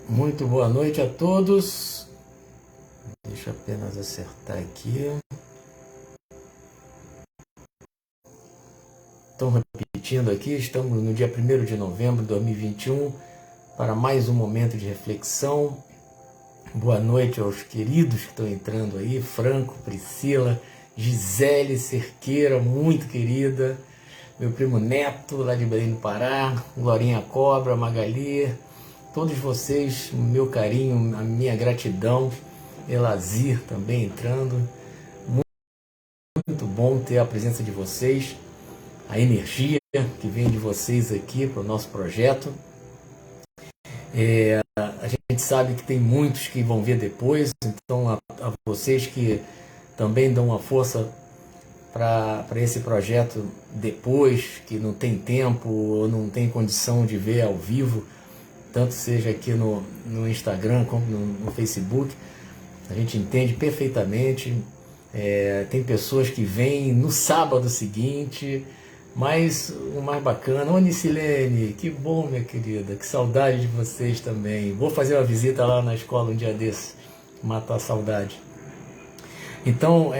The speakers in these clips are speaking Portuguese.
Muito boa noite a todos. Deixa eu apenas acertar aqui. Estão repetindo aqui, estamos no dia 1º de novembro de 2021 para mais um momento de reflexão. Boa noite aos queridos que estão entrando aí, Franco, Priscila, Gisele Cerqueira, muito querida, meu primo Neto, lá de Belém do Pará, Glorinha Cobra, Magali, todos vocês, meu carinho, a minha gratidão, Elazir também entrando, muito bom ter a presença de vocês, a energia que vem de vocês aqui para o nosso projeto. A gente sabe que tem muitos que vão ver depois, então a vocês que também dão uma força para esse projeto depois, que não tem tempo ou não tem condição de ver ao vivo, tanto seja aqui no Instagram como no Facebook, a gente entende perfeitamente. Tem pessoas que vêm no sábado seguinte, mas o mais bacana, ô Nicilene, que bom, minha querida, que saudade de vocês também. Vou fazer uma visita lá na escola um dia desses, matar a saudade. Então,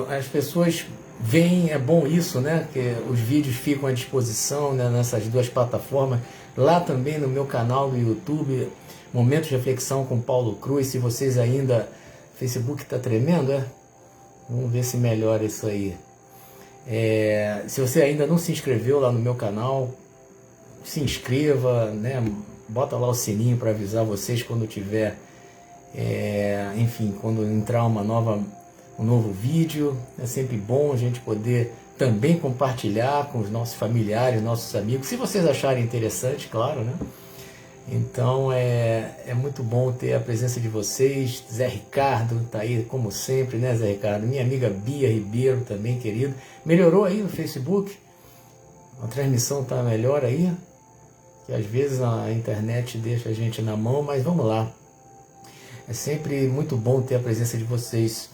as pessoas veem, é bom isso, né? Que os vídeos ficam à disposição, né, nessas duas plataformas. Lá também no meu canal do YouTube, Momentos de Reflexão com Paulo Cruz. Se vocês ainda... Facebook está tremendo, é? Vamos ver se melhora isso aí. Se você ainda não se inscreveu lá no meu canal, se inscreva, né? Bota lá o sininho para avisar vocês quando tiver... enfim, quando entrar um novo vídeo. É sempre bom a gente poder também compartilhar com os nossos familiares, nossos amigos, se vocês acharem interessante, claro, né? Então é muito bom ter a presença de vocês. Zé Ricardo está aí como sempre, né, Zé Ricardo? Minha amiga Bia Ribeiro também, querido. Melhorou aí no Facebook? A transmissão está melhor aí? Que às vezes a internet deixa a gente na mão, mas vamos lá. É sempre muito bom ter a presença de vocês,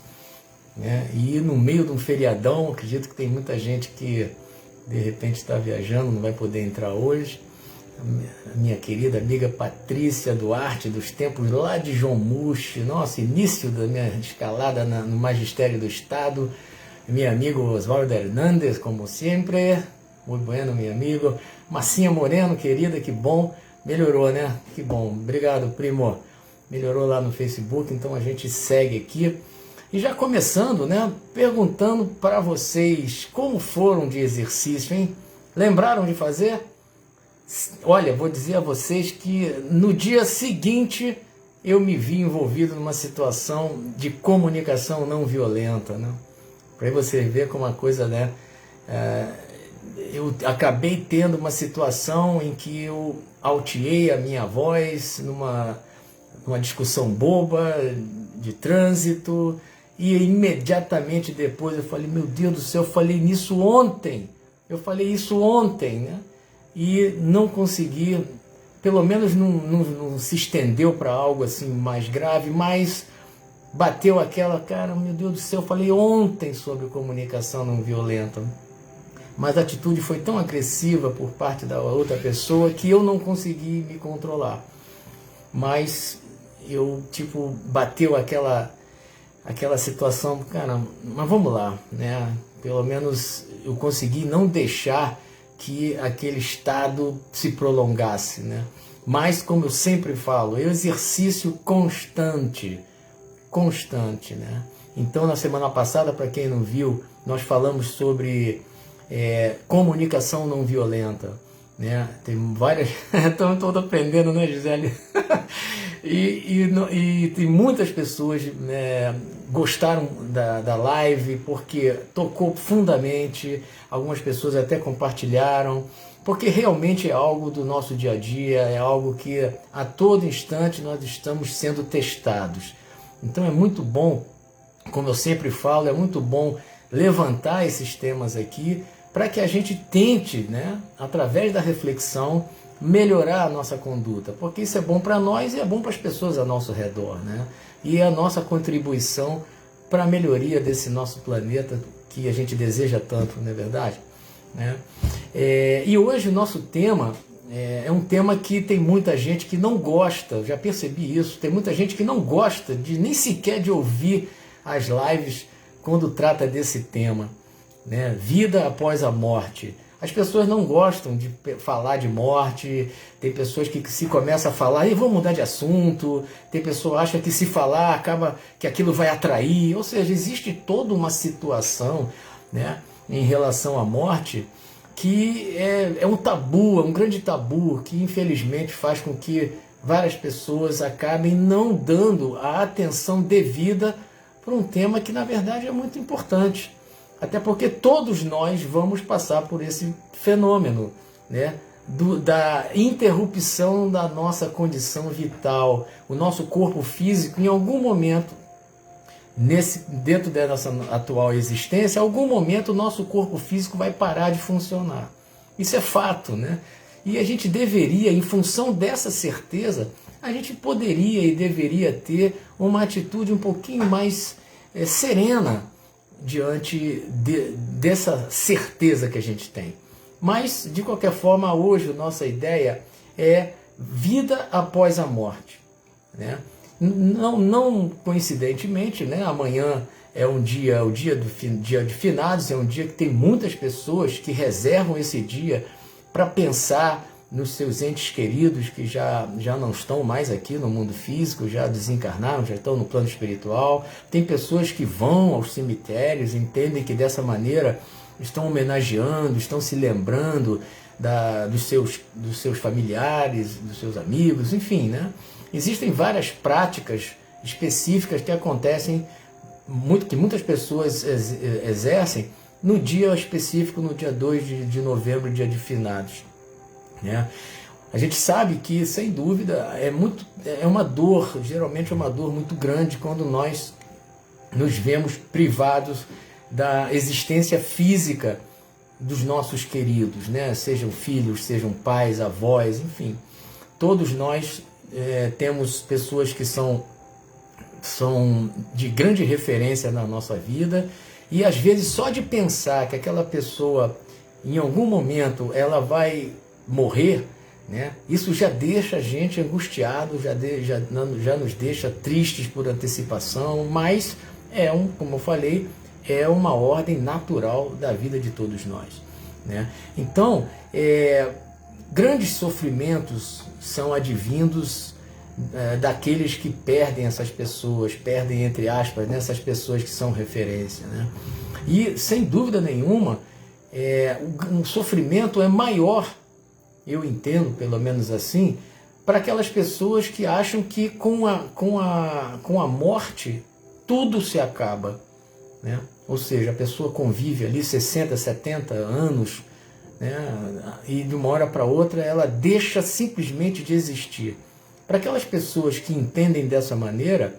né? E no meio de um feriadão, acredito que tem muita gente que de repente está viajando, não vai poder entrar hoje. A minha querida amiga Patrícia Duarte, dos tempos lá de João Muxe, nossa, início da minha escalada no Magistério do Estado. Meu amigo Oswaldo Hernandes, como sempre, muito bueno, meu amigo. Massinha Moreno, querida, que bom, melhorou, né? Que bom, obrigado, primo. Melhorou lá no Facebook, então a gente segue aqui. E já começando, né, perguntando para vocês como foram de exercício, hein? Lembraram de fazer? Olha, vou dizer a vocês que no dia seguinte eu me vi envolvido numa situação de comunicação não violenta, né? Para você ver como a coisa, né? Eu acabei tendo uma situação em que eu alteei a minha voz numa discussão boba de trânsito, e imediatamente depois eu falei, meu Deus do céu, eu falei isso ontem, né? E não consegui, pelo menos não se estendeu para algo assim mais grave, mas bateu aquela, cara, meu Deus do céu, eu falei ontem sobre comunicação não violenta, mas a atitude foi tão agressiva por parte da outra pessoa que eu não consegui me controlar. Mas eu, bateu aquela situação, cara, mas vamos lá, né? Pelo menos eu consegui não deixar que aquele estado se prolongasse, né? Mas, como eu sempre falo, é um exercício constante, né? Então, na semana passada, para quem não viu, nós falamos sobre comunicação não violenta, né? Tem várias... Estou aprendendo, né, Gisele? E tem muitas pessoas, né, gostaram da live porque tocou profundamente. Algumas pessoas até compartilharam, porque realmente é algo do nosso dia a dia, é algo que a todo instante nós estamos sendo testados. Então é muito bom, como eu sempre falo, é muito bom levantar esses temas aqui para que a gente tente, né, através da reflexão, melhorar a nossa conduta, porque isso é bom para nós e é bom para as pessoas ao nosso redor, né? E é a nossa contribuição para a melhoria desse nosso planeta que a gente deseja tanto, não é verdade? Né? E hoje o nosso tema é um tema que tem muita gente que não gosta, já percebi isso, tem muita gente que não gosta de nem sequer de ouvir as lives quando trata desse tema, né? Vida após a morte. As pessoas não gostam de falar de morte, tem pessoas que se começa a falar, e vamos mudar de assunto, tem pessoa que acha que se falar acaba que aquilo vai atrair, ou seja, existe toda uma situação, né, em relação à morte que é um tabu, é um grande tabu que infelizmente faz com que várias pessoas acabem não dando a atenção devida para um tema que na verdade é muito importante. Até porque todos nós vamos passar por esse fenômeno, né, da interrupção da nossa condição vital. O nosso corpo físico, em algum momento, dentro da nossa atual existência, em algum momento o nosso corpo físico vai parar de funcionar. Isso é fato, né? E a gente deveria, em função dessa certeza, a gente poderia e deveria ter uma atitude um pouquinho mais serena diante dessa certeza que a gente tem. Mas, de qualquer forma, hoje a nossa ideia é vida após a morte, né? Não coincidentemente, né? Amanhã é o dia de finados, é um dia que tem muitas pessoas que reservam esse dia para pensar nos seus entes queridos que já não estão mais aqui no mundo físico, já desencarnaram, já estão no plano espiritual. Tem pessoas que vão aos cemitérios, entendem que dessa maneira estão homenageando, estão se lembrando dos seus familiares, dos seus amigos, enfim, né? Existem várias práticas específicas que acontecem, que muitas pessoas exercem no dia específico, no dia 2 de novembro, dia de finados, né? A gente sabe que, sem dúvida, é uma dor, geralmente é uma dor muito grande quando nós nos vemos privados da existência física dos nossos queridos, né? Sejam filhos, sejam pais, avós, enfim. Todos nós temos pessoas que são de grande referência na nossa vida, e às vezes só de pensar que aquela pessoa, em algum momento, ela vai morrer, né? Isso já deixa a gente angustiado, já nos deixa tristes por antecipação, mas como eu falei, é uma ordem natural da vida de todos nós, né? Então, grandes sofrimentos são advindos daqueles que perdem essas pessoas, perdem, entre aspas, né, essas pessoas que são referência, né? E, sem dúvida nenhuma, um sofrimento é maior, eu entendo, pelo menos assim, para aquelas pessoas que acham que com a morte tudo se acaba, né? Ou seja, a pessoa convive ali 60, 70 anos, né? E de uma hora para outra ela deixa simplesmente de existir. Para aquelas pessoas que entendem dessa maneira,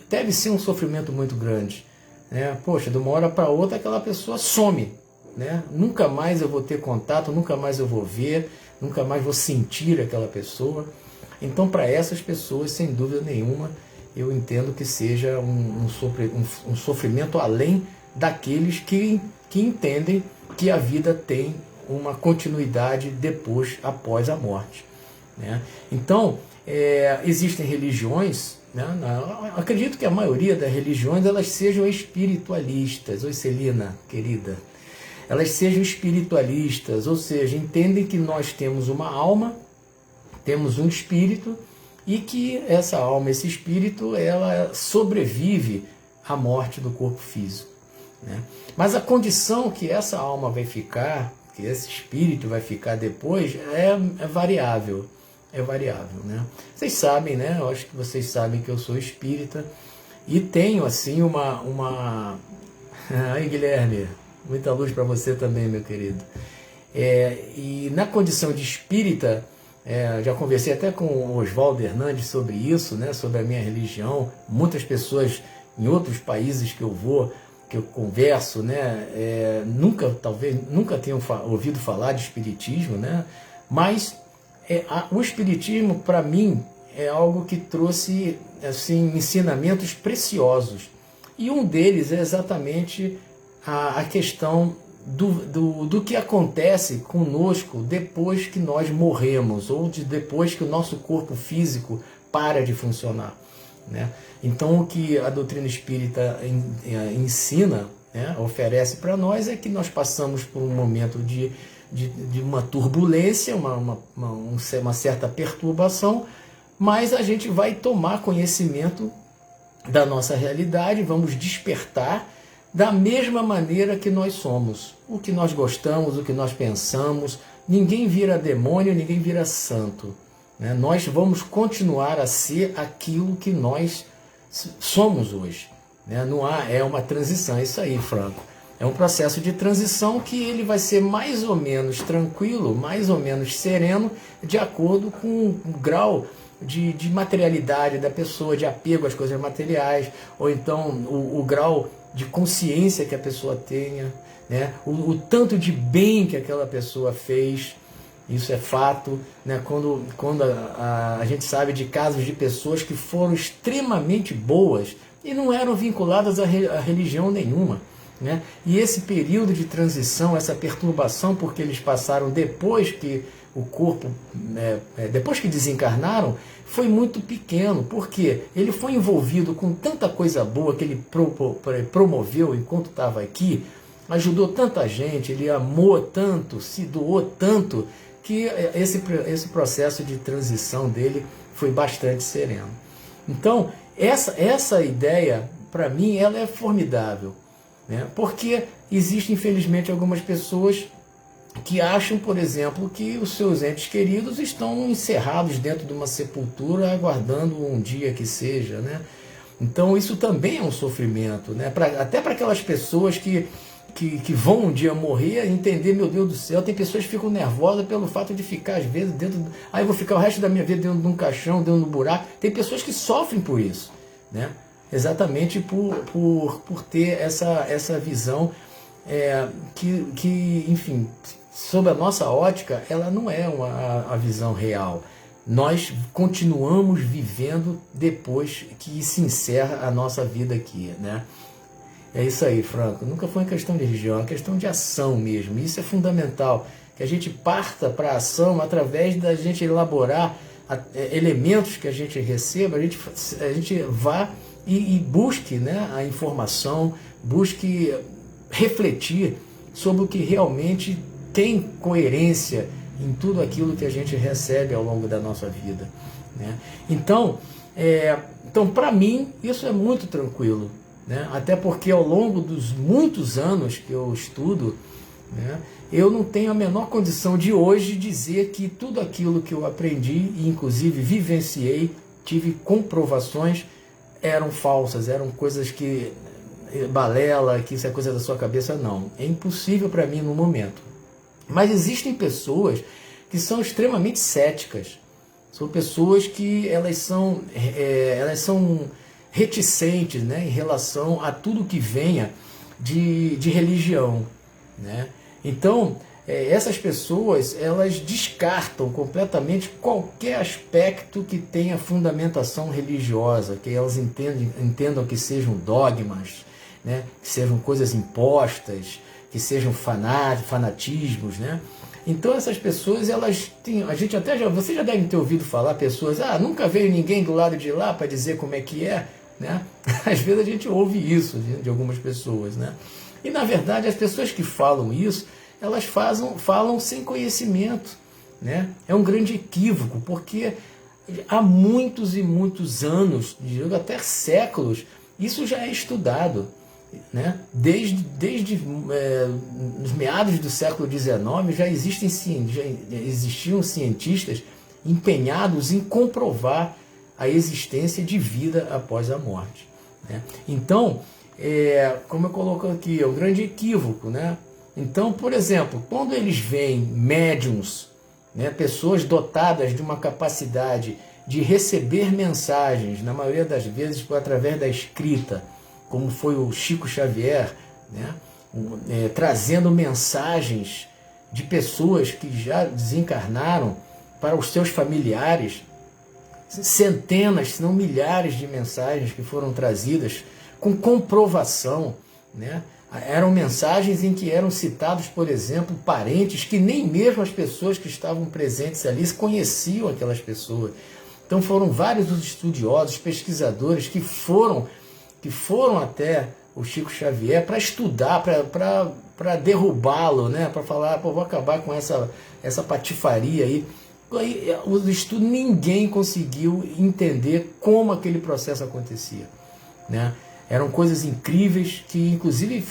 deve ser um sofrimento muito grande, né? Poxa, de uma hora para outra aquela pessoa some, né? Nunca mais eu vou ter contato, nunca mais eu vou ver, nunca mais vou sentir aquela pessoa. Então, para essas pessoas, sem dúvida nenhuma, eu entendo que seja um sofrimento além daqueles que entendem que a vida tem uma continuidade após a morte, né? Então, existem religiões, né? Acredito que a maioria das religiões elas sejam espiritualistas. Oi, Celina, querida. Elas sejam espiritualistas, ou seja, entendem que nós temos uma alma, temos um espírito, e que essa alma, esse espírito, ela sobrevive à morte do corpo físico, né? Mas a condição que essa alma vai ficar, que esse espírito vai ficar depois, é variável. É variável, né? Vocês sabem, né? Eu acho que vocês sabem que eu sou espírita e tenho, assim, Ai, Guilherme, muita luz para você também, meu querido. E na condição de espírita, já conversei até com o Oswaldo Hernandes sobre isso, né? Sobre a minha religião. Muitas pessoas em outros países que eu converso, né? Talvez nunca tenham ouvido falar de espiritismo, né? Mas o espiritismo, para mim, é algo que trouxe, assim, ensinamentos preciosos. E um deles é exatamente a questão do que acontece conosco depois que nós morremos, ou depois que o nosso corpo físico para de funcionar, né? Então, o que a doutrina espírita ensina, né, oferece para nós, é que nós passamos por um momento de uma turbulência, uma certa perturbação, mas a gente vai tomar conhecimento da nossa realidade, vamos despertar da mesma maneira que nós somos. O que nós gostamos, o que nós pensamos, ninguém vira demônio, ninguém vira santo, né? Nós vamos continuar a ser aquilo que nós somos hoje, né? Não há, é uma transição, é isso aí, Franco. É um processo de transição que ele vai ser mais ou menos tranquilo, mais ou menos sereno, de acordo com o grau de materialidade da pessoa, de apego às coisas materiais, ou então o grau de consciência que a pessoa tenha, né? O tanto de bem que aquela pessoa fez. Isso é fato, né? Quando a gente sabe de casos de pessoas que foram extremamente boas e não eram vinculadas a religião nenhuma, né? E esse período de transição, essa perturbação, porque eles passaram depois que o corpo, depois que desencarnaram, foi muito pequeno, porque ele foi envolvido com tanta coisa boa que ele promoveu enquanto estava aqui, ajudou tanta gente, ele amou tanto, se doou tanto, que esse processo de transição dele foi bastante sereno. Então, essa ideia, para mim, ela é formidável, né? Porque existem, infelizmente, algumas pessoas que acham, por exemplo, que os seus entes queridos estão encerrados dentro de uma sepultura, aguardando um dia que seja, né? Então, isso também é um sofrimento, né? Até para aquelas pessoas que vão um dia morrer, entender, meu Deus do céu, tem pessoas que ficam nervosas pelo fato de ficar, às vezes, eu vou ficar o resto da minha vida dentro de um caixão, dentro de um buraco. Tem pessoas que sofrem por isso, né? Exatamente por ter essa visão que, enfim, sob a nossa ótica, ela não é a visão real. Nós continuamos vivendo depois que se encerra a nossa vida aqui, né? É isso aí, Franco. Nunca foi uma questão de religião, é uma questão de ação mesmo. Isso é fundamental, que a gente parta para a ação através da gente elaborar elementos que a gente receba, a gente vá e busque, né, a informação, busque refletir sobre o que realmente tem coerência em tudo aquilo que a gente recebe ao longo da nossa vida, né? Então para mim, isso é muito tranquilo, né? Até porque ao longo dos muitos anos que eu estudo, né, eu não tenho a menor condição de hoje dizer que tudo aquilo que eu aprendi e inclusive vivenciei, tive comprovações, eram falsas, eram coisas que balela, que isso é coisa da sua cabeça. Não, é impossível para mim no momento. Mas existem pessoas que são extremamente céticas, são pessoas que elas são reticentes, né, em relação a tudo que venha de religião, né? Então, essas pessoas, elas descartam completamente qualquer aspecto que tenha fundamentação religiosa, que elas entendam que sejam dogmas, né, que sejam coisas impostas, que sejam fanatismos, né? Então essas pessoas, elas têm, você já deve ter ouvido falar, pessoas, nunca veio ninguém do lado de lá para dizer como é que é, né? Às vezes a gente ouve isso de algumas pessoas, né? E na verdade as pessoas que falam isso, elas falam sem conhecimento, né? É um grande equívoco, porque há muitos e muitos anos, digo até séculos, isso já é estudado, né? Desde os meados do século XIX já existiam cientistas empenhados em comprovar a existência de vida após a morte, né? Então, como eu coloco aqui, é um grande equívoco, né? Então, por exemplo, quando eles veem médiums, né, pessoas dotadas de uma capacidade de receber mensagens, na maioria das vezes através da escrita, como foi o Chico Xavier, né, trazendo mensagens de pessoas que já desencarnaram para os seus familiares, centenas, se não milhares de mensagens que foram trazidas com comprovação, né? Eram mensagens em que eram citados, por exemplo, parentes que nem mesmo as pessoas que estavam presentes ali conheciam aquelas pessoas. Então foram vários os estudiosos, pesquisadores que foram até o Chico Xavier para estudar, para derrubá-lo, né? Para falar, pô, vou acabar com essa patifaria aí. Aí, o estudo, ninguém conseguiu entender como aquele processo acontecia, né? Eram coisas incríveis que, inclusive,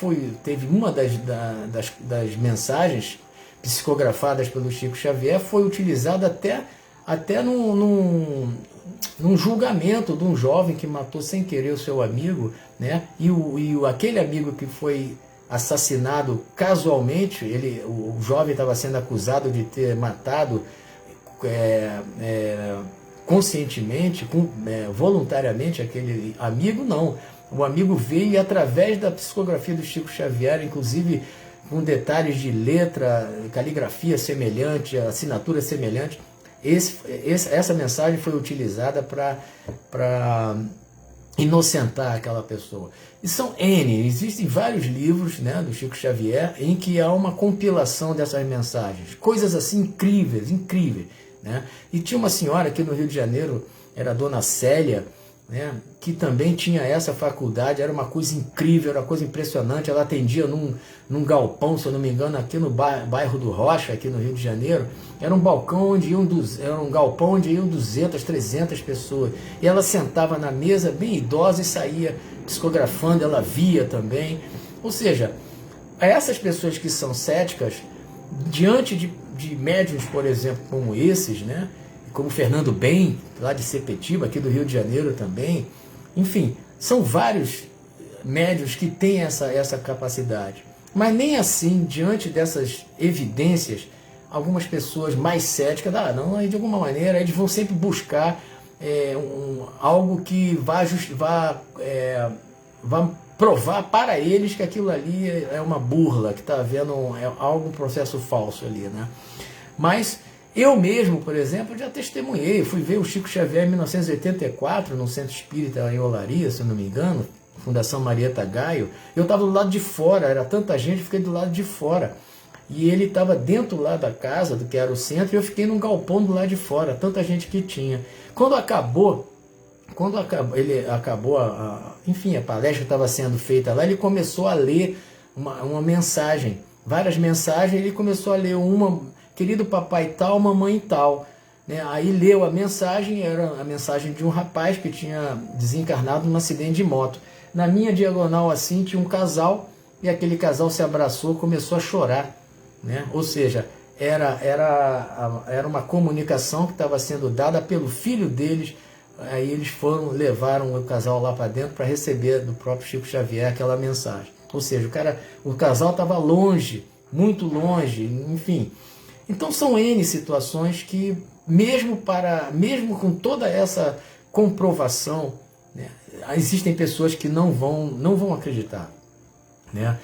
teve uma das mensagens psicografadas pelo Chico Xavier, foi utilizada até num julgamento de um jovem que matou sem querer o seu amigo, né? E aquele amigo que foi assassinado casualmente, o jovem estava sendo acusado de ter matado conscientemente, voluntariamente aquele amigo. Não. O amigo veio e, através da psicografia do Chico Xavier, inclusive com detalhes de letra, caligrafia semelhante, assinatura semelhante, essa mensagem foi utilizada para inocentar aquela pessoa. E existem vários livros, né, do Chico Xavier em que há uma compilação dessas mensagens, coisas assim incríveis, né? E tinha uma senhora aqui no Rio de Janeiro, era a dona Célia, né, que também tinha essa faculdade, era uma coisa incrível, era uma coisa impressionante. Ela atendia num galpão, se eu não me engano, aqui no bairro do Rocha, aqui no Rio de Janeiro. Era um balcão era um galpão onde iam 200, 300 pessoas. E ela sentava na mesa, bem idosa, e saía psicografando, ela via também. Ou seja, essas pessoas que são céticas, diante de médiuns, por exemplo, como esses, né, como Fernando Bem, lá de Sepetiba, aqui do Rio de Janeiro também. Enfim, são vários médiuns que têm essa capacidade. Mas nem assim, diante dessas evidências, algumas pessoas mais céticas, de alguma maneira, eles vão sempre buscar algo que vá provar para eles que aquilo ali é uma burla, que está havendo um processo falso ali, né? Mas eu mesmo, por exemplo, já testemunhei, fui ver o Chico Xavier em 1984, no Centro Espírita em Olaria, se eu não me engano, Fundação Marieta Gaio. Eu estava do lado de fora, era tanta gente, eu fiquei do lado de fora. E ele estava dentro lá da casa, do que era o centro, e eu fiquei num galpão do lado de fora, tanta gente que tinha. Quando acabou, enfim, a palestra estava sendo feita lá, ele começou a ler uma mensagem, várias mensagens. Ele começou a ler uma: querido papai tal, mamãe tal, né? Aí leu a mensagem, era a mensagem de um rapaz que tinha desencarnado num acidente de moto. Na minha diagonal assim tinha um casal, e aquele casal se abraçou, começou a chorar, né? Ou seja, era uma comunicação que estava sendo dada pelo filho deles. Aí eles levaram o casal lá para dentro para receber do próprio Chico Xavier aquela mensagem. Ou seja, o casal estava longe, muito longe, enfim. Então são N situações que, mesmo com toda essa comprovação, né, existem pessoas que não vão acreditar, né?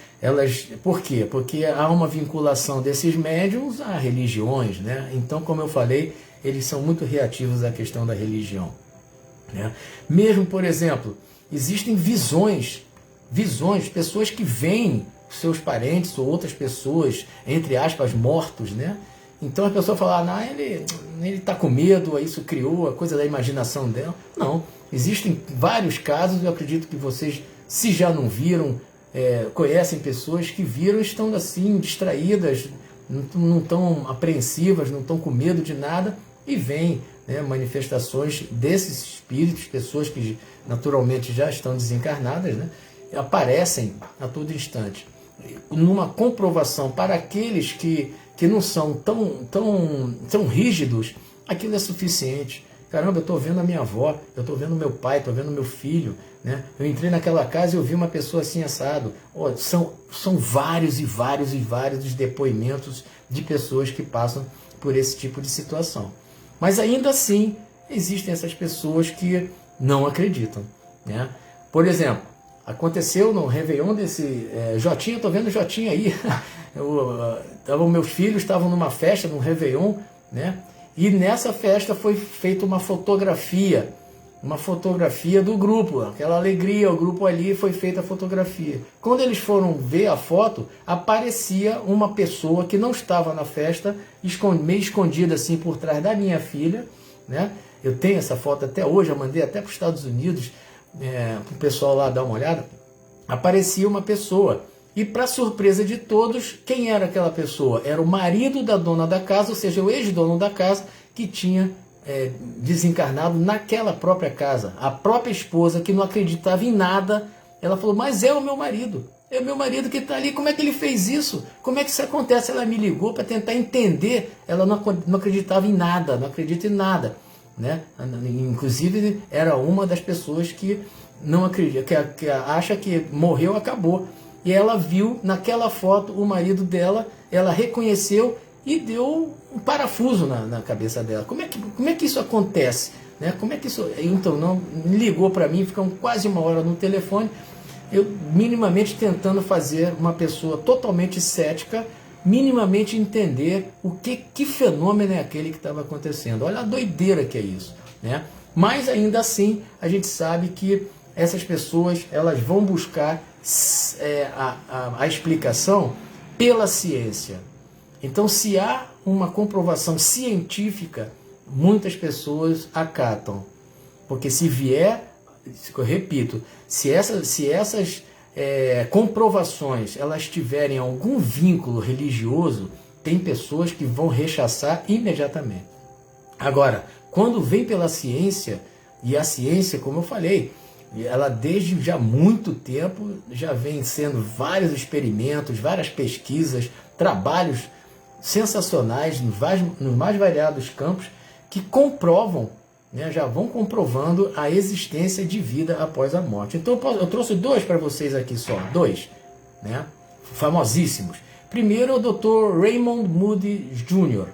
Por quê? Porque há uma vinculação desses médiums a religiões, né? Então, como eu falei, eles são muito reativos à questão da religião, né? Mesmo, por exemplo, existem visões, pessoas que veem seus parentes ou outras pessoas, entre aspas, mortos, né? Então a pessoa fala, ele está com medo, isso criou a coisa da imaginação dela. Não, existem vários casos, eu acredito que vocês, se já não viram, conhecem pessoas que viram, estão assim, distraídas, não estão apreensivas, não estão com medo de nada, e veem, né, manifestações desses espíritos, pessoas que naturalmente já estão desencarnadas, né, aparecem a todo instante. Numa comprovação para aqueles que não são tão rígidos, aquilo é suficiente. Caramba, eu estou vendo a minha avó, eu estou vendo meu pai, estou vendo meu filho, né? Eu entrei naquela casa e eu vi uma pessoa assim assado. São vários e vários os depoimentos de pessoas que passam por esse tipo de situação. Mas ainda assim, existem essas pessoas que não acreditam, né? Por exemplo, aconteceu no Réveillon desse Jotinha, eu estou vendo o Jotinha aí. Meus filhos estavam numa festa, num Réveillon, né? E nessa festa foi feita uma fotografia uma fotografia do grupo, aquela alegria, o grupo ali, foi feita a fotografia. Quando eles foram ver a foto, aparecia uma pessoa que não estava na festa, meio escondida assim por trás da minha filha, né? Eu tenho essa foto até hoje, eu mandei até para os Estados Unidos, para o pessoal lá dar uma olhada. Aparecia uma pessoa, e para surpresa de todos, quem era aquela pessoa? Era o marido da dona da casa, ou seja, o ex-dono da casa, que tinha desencarnado naquela própria casa. A própria esposa, que não acreditava em nada, ela falou, mas é o meu marido que está ali, como é que ele fez isso? Como é que isso acontece? Ela me ligou para tentar entender, ela não acreditava em nada, não acredita em nada, né? Inclusive era uma das pessoas que não acredita, que acha que morreu, acabou. E ela viu naquela foto o marido dela, ela reconheceu e deu um parafuso na cabeça dela. Como é que isso acontece? Né? Como é que isso... Então, não ligou para mim, ficamos quase uma hora no telefone, eu minimamente tentando fazer uma pessoa totalmente cética, minimamente entender que fenômeno é aquele que estava acontecendo. Olha a doideira que é isso. Né? Mas ainda assim, a gente sabe que essas pessoas elas vão buscar a explicação pela ciência. Então, se há uma comprovação científica, muitas pessoas acatam. Porque se vier, eu repito, se essas comprovações elas tiverem algum vínculo religioso, tem pessoas que vão rechaçar imediatamente. Agora, quando vem pela ciência, e a ciência, como eu falei, ela desde já muito tempo já vem sendo vários experimentos, várias pesquisas, trabalhos sensacionais nos mais variados campos que comprovam, né, já vão comprovando a existência de vida após a morte. Então eu trouxe dois para vocês aqui só, dois, né, famosíssimos. Primeiro é o Dr. Raymond Moody Jr.,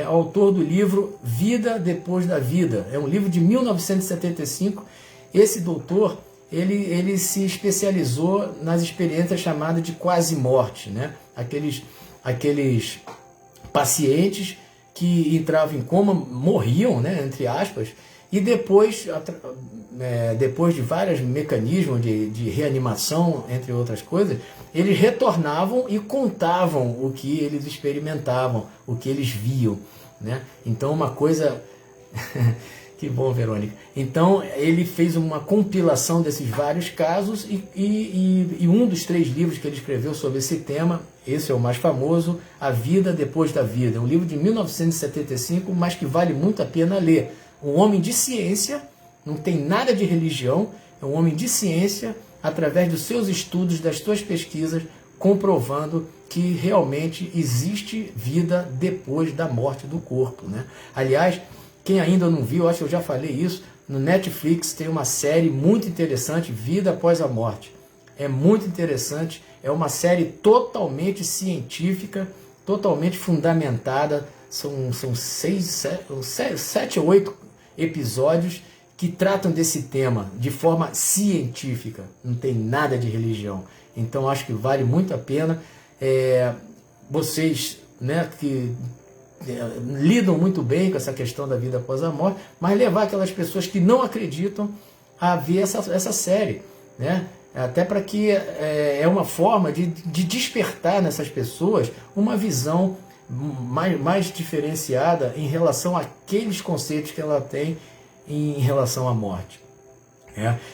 autor do livro Vida Depois da Vida. É um livro de 1975. Esse doutor, ele se especializou nas experiências chamadas de quase-morte, né? Aqueles pacientes que entravam em coma, morriam, né, entre aspas, e depois de vários mecanismos de reanimação, entre outras coisas, eles retornavam e contavam o que eles experimentavam, o que eles viam, né? Então, uma coisa... Que bom, Verônica. Então, ele fez uma compilação desses vários casos e um dos 3 livros que ele escreveu sobre esse tema, esse é o mais famoso, A Vida Depois da Vida. É um livro de 1975, mas que vale muito a pena ler. Um homem de ciência, não tem nada de religião, é um homem de ciência, através dos seus estudos, das suas pesquisas, comprovando que realmente existe vida depois da morte do corpo, né? Aliás, quem ainda não viu, acho que eu já falei isso, no Netflix tem uma série muito interessante, Vida Após a Morte. É muito interessante, é uma série totalmente científica, totalmente fundamentada, são 7 ou 8 episódios que tratam desse tema de forma científica, não tem nada de religião. Então acho que vale muito a pena. Vocês, né, que lidam muito bem com essa questão da vida após a morte, mas levar aquelas pessoas que não acreditam a ver essa série, né? Até para que é uma forma de despertar nessas pessoas uma visão mais diferenciada em relação àqueles conceitos que ela tem em relação à morte.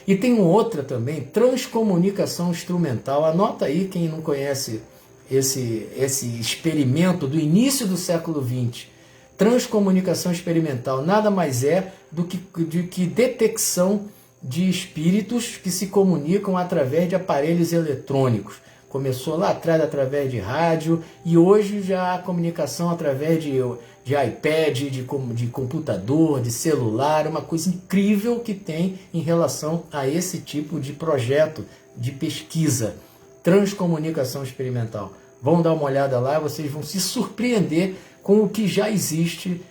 E tem outra também, transcomunicação instrumental. Anota aí quem não conhece esse experimento do início do século XX. Transcomunicação experimental nada mais é do que detecção de espíritos que se comunicam através de aparelhos eletrônicos. Começou lá atrás através de rádio e hoje já a comunicação através de iPad, de computador, de celular, uma coisa incrível que tem em relação a esse tipo de projeto de pesquisa. Transcomunicação experimental. Vão dar uma olhada lá, vocês vão se surpreender com o que já existe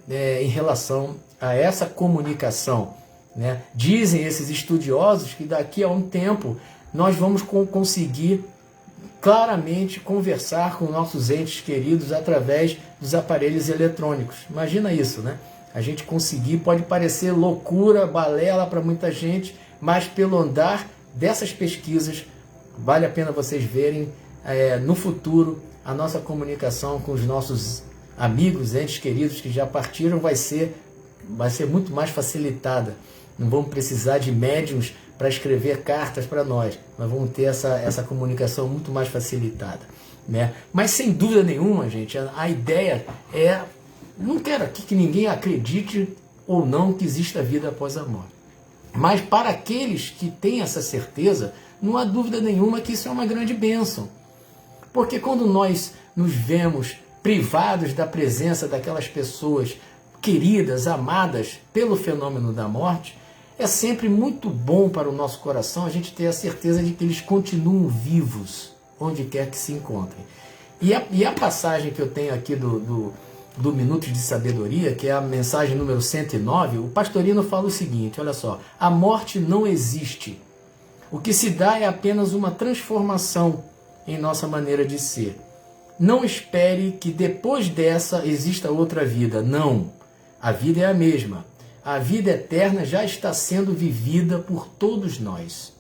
em relação a essa comunicação. Né? Dizem esses estudiosos que daqui a um tempo nós vamos conseguir claramente conversar com nossos entes queridos através dos aparelhos eletrônicos. Imagina isso, né? a gente conseguir, pode parecer loucura, balela para muita gente, mas pelo andar dessas pesquisas, vale a pena vocês verem no futuro a nossa comunicação com os nossos amigos, entes queridos que já partiram vai ser muito mais facilitada. Não vamos precisar de médiuns para escrever cartas para nós, mas vamos ter essa comunicação muito mais facilitada, né? Mas sem dúvida nenhuma, gente, a ideia é, não quero aqui que ninguém acredite ou não que exista vida após a morte, mas para aqueles que têm essa certeza, não há dúvida nenhuma que isso é uma grande bênção, porque quando nós nos vemos privados da presença daquelas pessoas queridas, amadas pelo fenômeno da morte, é sempre muito bom para o nosso coração a gente ter a certeza de que eles continuam vivos, onde quer que se encontrem. E a passagem que eu tenho aqui do Minutos de Sabedoria, que é a mensagem número 109, o Pastorino fala o seguinte, olha só, a morte não existe. O que se dá é apenas uma transformação em nossa maneira de ser. Não espere que depois dessa exista outra vida. Não. A vida é a mesma. A vida eterna já está sendo vivida por todos nós.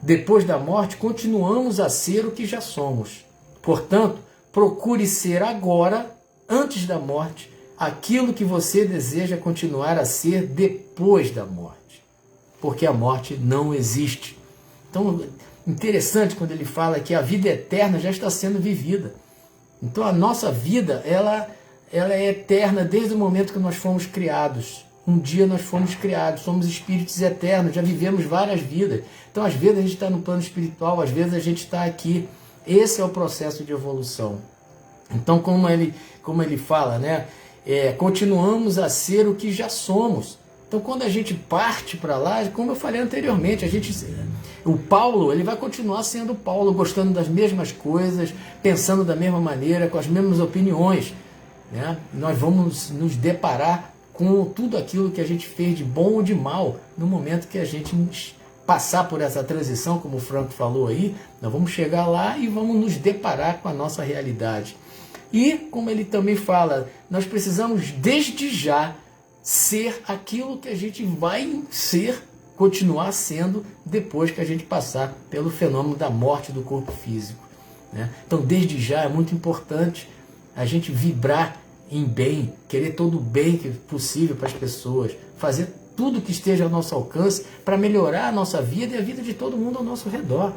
Depois da morte, continuamos a ser o que já somos. Portanto, procure ser agora, antes da morte, aquilo que você deseja continuar a ser depois da morte. Porque a morte não existe. Então, interessante quando ele fala que a vida eterna já está sendo vivida. Então a nossa vida, ela é eterna desde o momento que nós fomos criados. Um dia nós fomos criados, somos espíritos eternos, já vivemos várias vidas. Então às vezes a gente está no plano espiritual, às vezes a gente está aqui. Esse é o processo de evolução. Então como ele fala, né? Continuamos a ser o que já somos. Então quando a gente parte para lá, como eu falei anteriormente, o Paulo, ele vai continuar sendo Paulo, gostando das mesmas coisas, pensando da mesma maneira, com as mesmas opiniões, né? Nós vamos nos deparar com tudo aquilo que a gente fez de bom ou de mal no momento que a gente passar por essa transição, como o Franco falou aí, nós vamos chegar lá e vamos nos deparar com a nossa realidade. E, como ele também fala, nós precisamos desde já ser aquilo que a gente vai ser, continuar sendo, depois que a gente passar pelo fenômeno da morte do corpo físico, né? Então, desde já é muito importante a gente vibrar em bem, querer todo o bem que possível para as pessoas, fazer tudo que esteja ao nosso alcance para melhorar a nossa vida e a vida de todo mundo ao nosso redor,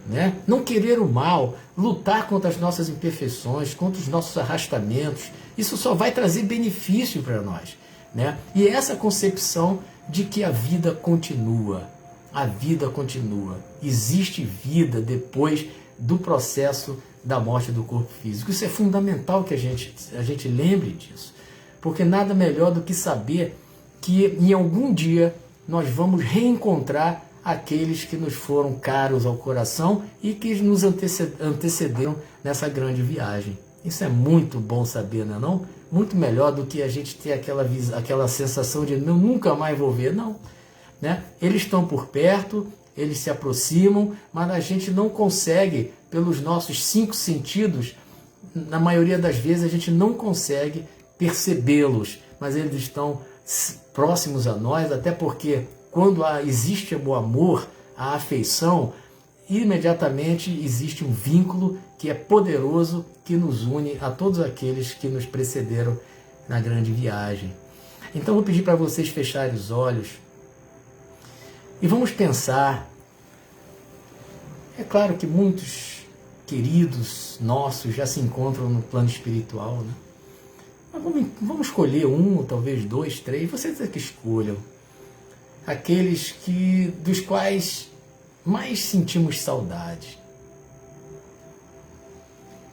né? Não querer o mal, lutar contra as nossas imperfeições, contra os nossos arrastamentos, isso só vai trazer benefício para nós, né? E essa concepção de que a vida continua, existe vida depois do processo da morte do corpo físico. Isso é fundamental que a gente lembre disso, porque nada melhor do que saber que em algum dia nós vamos reencontrar aqueles que nos foram caros ao coração e que nos antecederam nessa grande viagem. Isso é muito bom saber, não é não? Muito melhor do que a gente ter aquela sensação de eu nunca mais vou ver, não, né? Eles estão por perto, eles se aproximam, mas a gente não consegue, pelos nossos 5 sentidos, na maioria das vezes a gente não consegue percebê-los, mas eles estão próximos a nós, até porque quando existe o amor, a afeição, imediatamente existe um vínculo que é poderoso, que nos une a todos aqueles que nos precederam na grande viagem. Então vou pedir para vocês fecharem os olhos e vamos pensar. É claro que muitos queridos nossos já se encontram no plano espiritual, né? Mas vamos escolher um, ou talvez 2, 3, vocês é que escolham. Aqueles dos quais mais sentimos saudade.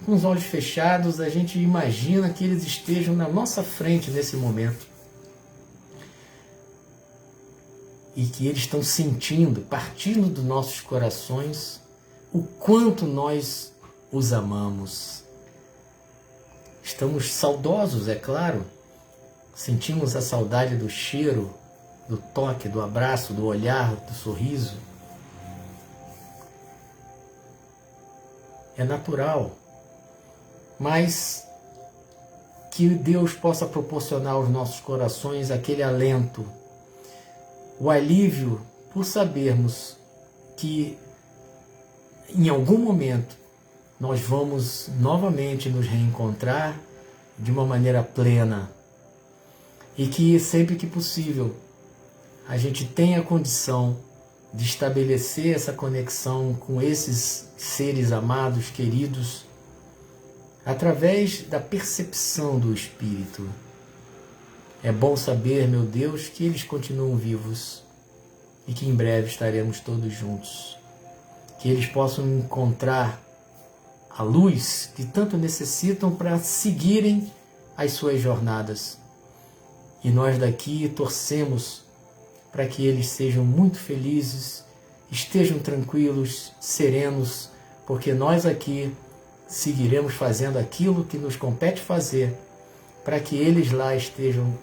Com os olhos fechados, a gente imagina que eles estejam na nossa frente nesse momento. E que eles estão sentindo, partindo dos nossos corações, o quanto nós os amamos. Estamos saudosos, é claro. Sentimos a saudade do cheiro, do toque, do abraço, do olhar, do sorriso. É natural. Mas que Deus possa proporcionar aos nossos corações aquele alento, o alívio por sabermos que em algum momento nós vamos novamente nos reencontrar de uma maneira plena e que sempre que possível a gente tenha a condição de estabelecer essa conexão com esses seres amados, queridos, através da percepção do Espírito. É bom saber, meu Deus, que eles continuam vivos e que em breve estaremos todos juntos. Que eles possam encontrar a luz que tanto necessitam para seguirem as suas jornadas. E nós daqui torcemos para que eles sejam muito felizes, estejam tranquilos, serenos, porque nós aqui seguiremos fazendo aquilo que nos compete fazer, para que eles lá estejam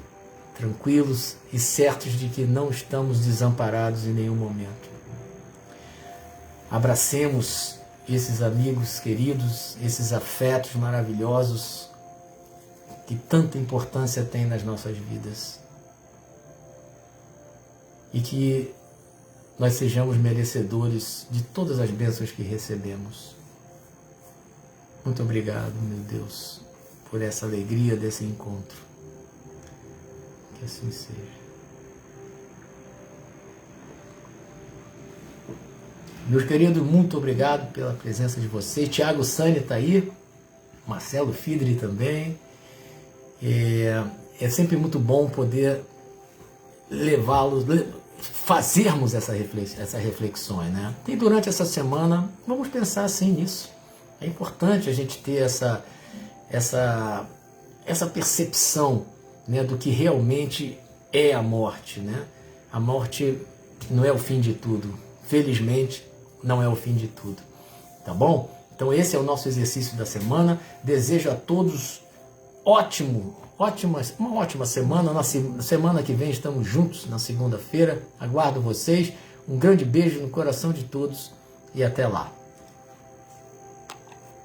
tranquilos e certos de que não estamos desamparados em nenhum momento. Abracemos esses amigos queridos, esses afetos maravilhosos que tanta importância têm nas nossas vidas. E que nós sejamos merecedores de todas as bênçãos que recebemos. Muito obrigado, meu Deus, por essa alegria desse encontro. Que assim seja. Meus queridos, muito obrigado pela presença de vocês. Tiago Sani está aí, Marcelo Fidri também. É sempre muito bom poder levá-los, fazermos essas reflexões, né? E durante essa semana, vamos pensar assim nisso. É importante a gente ter essa percepção, né, do que realmente é a morte, né? A morte não é o fim de tudo. Felizmente, não é o fim de tudo. Tá bom? Então esse é o nosso exercício da semana. Desejo a todos uma ótima semana. Na semana que vem estamos juntos, na segunda-feira. Aguardo vocês. Um grande beijo no coração de todos e até lá.